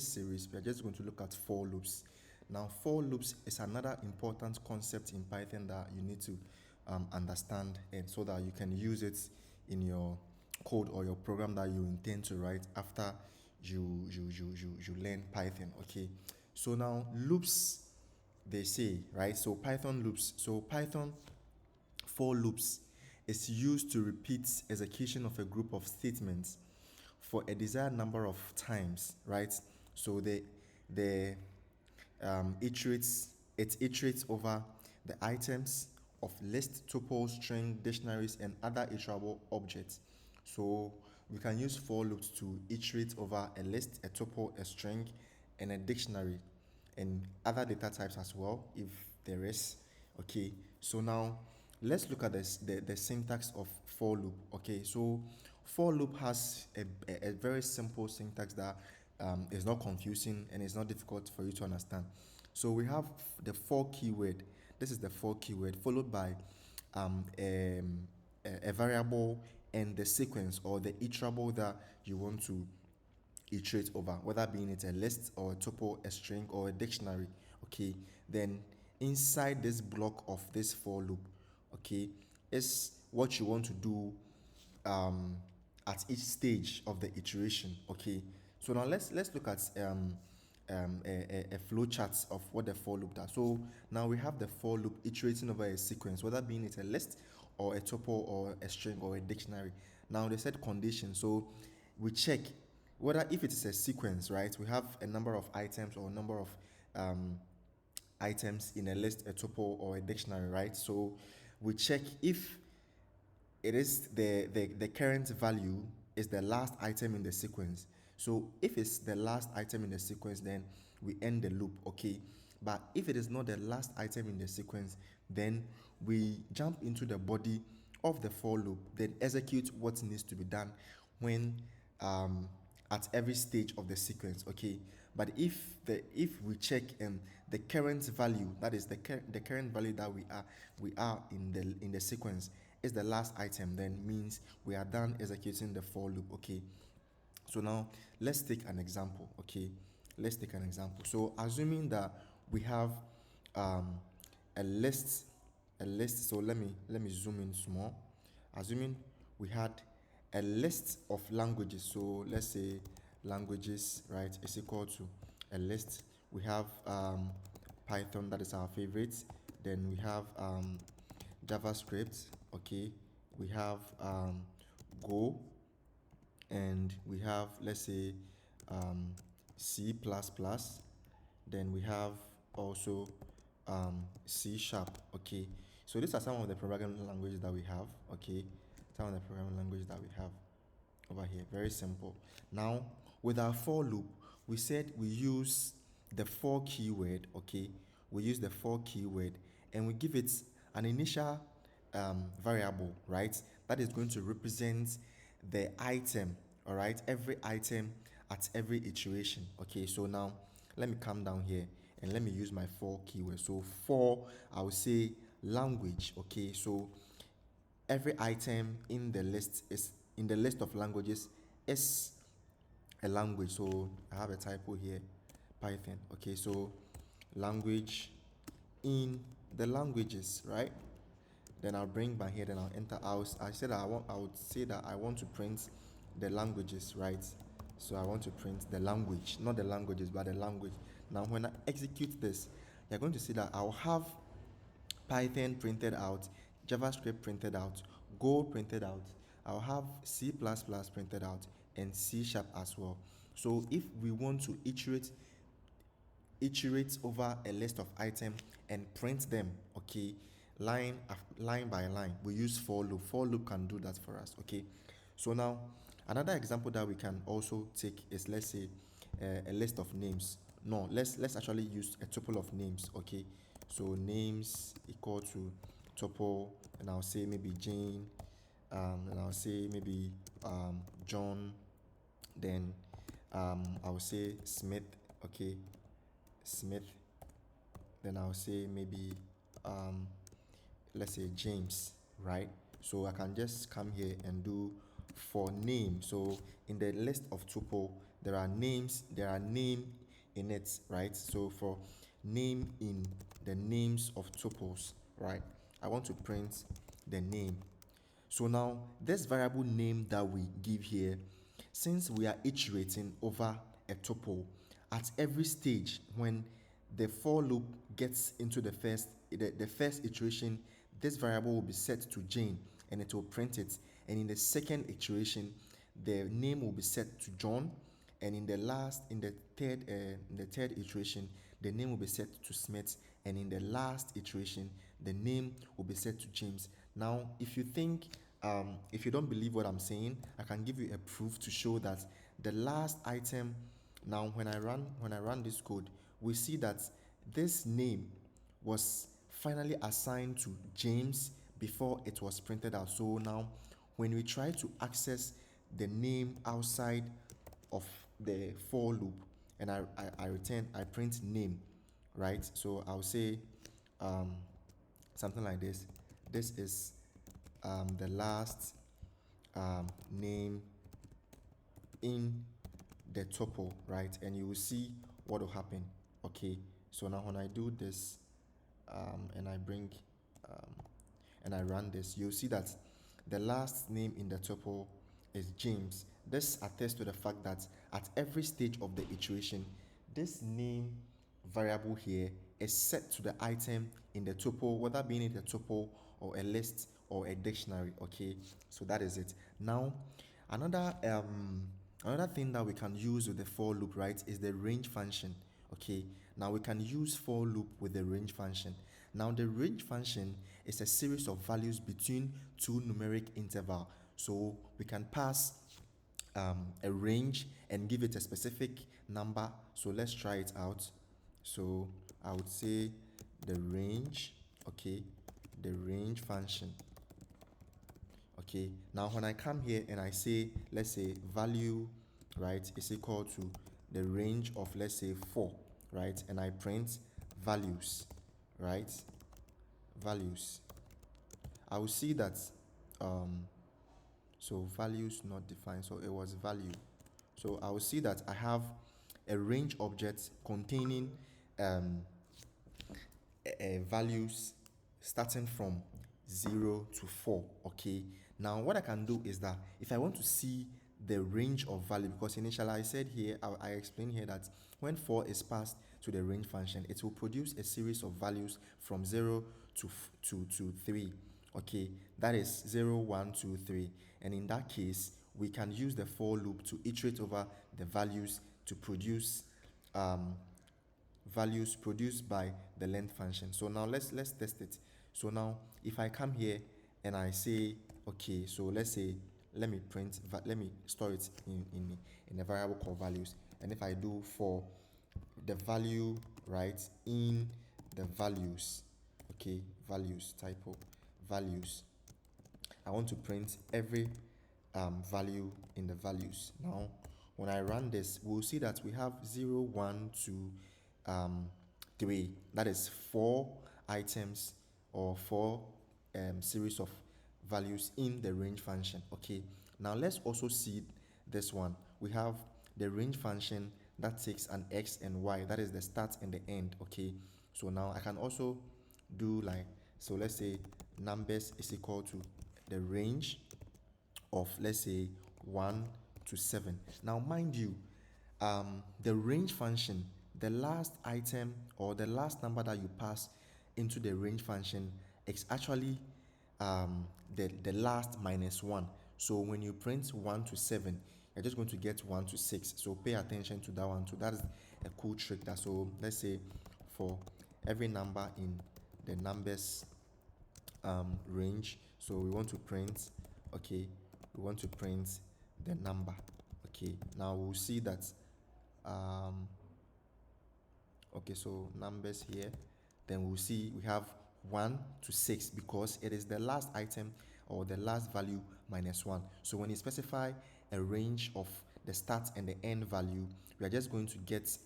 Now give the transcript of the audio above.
this series, we are just going to look at for loops. Now, for loops is another important concept in Python that you need to understand, and so that you can use it in your code or your program that you intend to write after you learn Python. Okay, so now loops, they say, right? So Python loops. So Python for loops is used to repeat execution of a group of statements for a desired number of times, right? So the it iterates over the items of list, tuple, string, dictionaries, and other iterable objects. So we can use for loops to iterate over a list, a tuple, a string, and a dictionary, and other data types as well, if there is. Okay, so now let's look at the syntax of for loop. Okay, so for loop has a very simple syntax that is not confusing and is not difficult for you to understand. So we have the for keyword. This is the for keyword, followed by a variable and the sequence or the iterable that you want to iterate over, whether being it a list or a tuple, a string, or a dictionary. Okay, then inside this block of this for loop, okay, is what you want to do um, at each stage of the iteration. Okay, so now let's look at a flow chart of what the for loop does. So now we have the for loop iterating over a sequence, whether being it a list or a tuple or a string or a dictionary. Now they said condition, so we check whether, if it is a sequence, right? We have a number of items or a number of um, items in a list, a tuple, or a dictionary, right? So we check if it is the current value is the last item in the sequence. So if it's the last item in the sequence, then we end the loop. Okay, but if it is not the last item in the sequence, then we jump into the body of the for loop, then execute what needs to be done when at every stage of the sequence. Okay, but if we check the current value, that is the current value that we are in the sequence is the last item, then means we are done executing the for loop. Okay, so now let's take an example. Okay, let's take an example. So assuming that we have um, a list. So let me zoom in small. Assuming we had a list of languages. So let's say languages, right, is equal to a list. We have Python, that is our favorite. Then we have JavaScript. Okay, we have Go, and we have, let's say, C++. Then we have also C sharp. Okay, so these are some of the programming languages that we have. Okay, some of the programming languages that we have over here. Very simple. Now, with our for loop, we said we use the for keyword. Okay, we use the for keyword and we give it an initial variable, right? That is going to represent the item. All right, every item at every iteration. Okay, so now let me come down here and let me use my for keyword. So for, I will say language. Okay, so every item in the list of languages is a language. So I have a typo here, Python. Okay, so language in the languages, right? Then I'll bring my here, then I'll enter. I would say that I want to print the languages, right? So I want to print the language, not the languages, but the language. Now when I execute this, you're going to see that I'll have Python printed out, JavaScript printed out, Go printed out. I'll have C++ printed out, and C sharp as well. So if we want to iterate over a list of items and print them, okay, line by line, we use for loop. For loop can do that for us. Okay, so now another example that we can also take is, let's say, a list of names. No, let's actually use a tuple of names. Okay, so names equal to tuple, and I'll say maybe Jane, and I'll say maybe John, then I'll say Smith. Okay, Smith, then I'll say maybe let's say James, right? So I can just come here and do for name. So in the list of tuple, there are name in it, right? So for name in the names of tuples, right, I want to print the name. So now this variable name that we give here, since we are iterating over a tuple, at every stage when the for loop gets into the first iteration, this variable will be set to Jane and it will print it. And in the second iteration, the name will be set to John, and in the third iteration, the name will be set to Smith, and in the last iteration, the name will be set to James. Now, if you don't believe what I'm saying, I can give you a proof to show that the last item. Now, when I run this code, we see that this name was finally assigned to James before it was printed out. So now, when we try to access the name outside of the for loop, and I print name, right? So I'll say um, something like this. This is the last name in the tuple, right? And you will see what will happen. Okay, so now when I do this and I bring um, and I run this, you'll see that the last name in the tuple is James. This attests to the fact that at every stage of the iteration, this name variable here is set to the item in the tuple, whether being it a tuple or a list or a dictionary. Okay, so that is it. Now, another another thing that we can use with the for loop, right, is the range function. Okay, now we can use for loop with the range function. Now the range function is a series of values between two numeric interval. So we can pass a range and give it a specific number. So let's try it out. So I would say the range, okay, the range function. Okay, now when I come here and I say, let's say value, right, is equal to the range of, let's say 4, right, and I print values, right, values, I will see that so values not defined, so it was value. So I will see that I have a range object containing values starting from 0 to 4. Okay, now what I can do is that if I want to see the range of value, because initially I said here, I explained here that when 4 is passed to the range function, it will produce a series of values from 0 to 3. Okay, that is 0, 1, 2, 3. And in that case, we can use the for loop to iterate over the values to produce values produced by the length function. So now let's test it. So now if I come here and I say, okay, so let's say let me store it in a variable called values. And if I do for the value, right, in the values, okay, values, typo, values, I want to print every value in the values. Now when I run this, we'll see that we have 0, 1, 2, 3. That is 4 items or 4 series of values in the range function. Okay, now let's also see this one. We have the range function that takes an x and y, that is the start and the end. Okay, so now I can also do like, so let's say numbers is equal to the range of, let's say 1 to 7. Now mind you, the range function, the last item or the last number that you pass into the range function is actually the last minus 1. So when you print 1 to 7, you're just going to get 1 to 6. So pay attention to that one too. That is a cool trick. That, so let's say for every number in the numbers range, so we want to print, okay, we want to print the number. Okay, now we'll see that okay, so numbers here, then we'll see we have 1 to 6 because it is the last item or the last value minus 1. So when you specify a range of the start and the end value, we are just going to get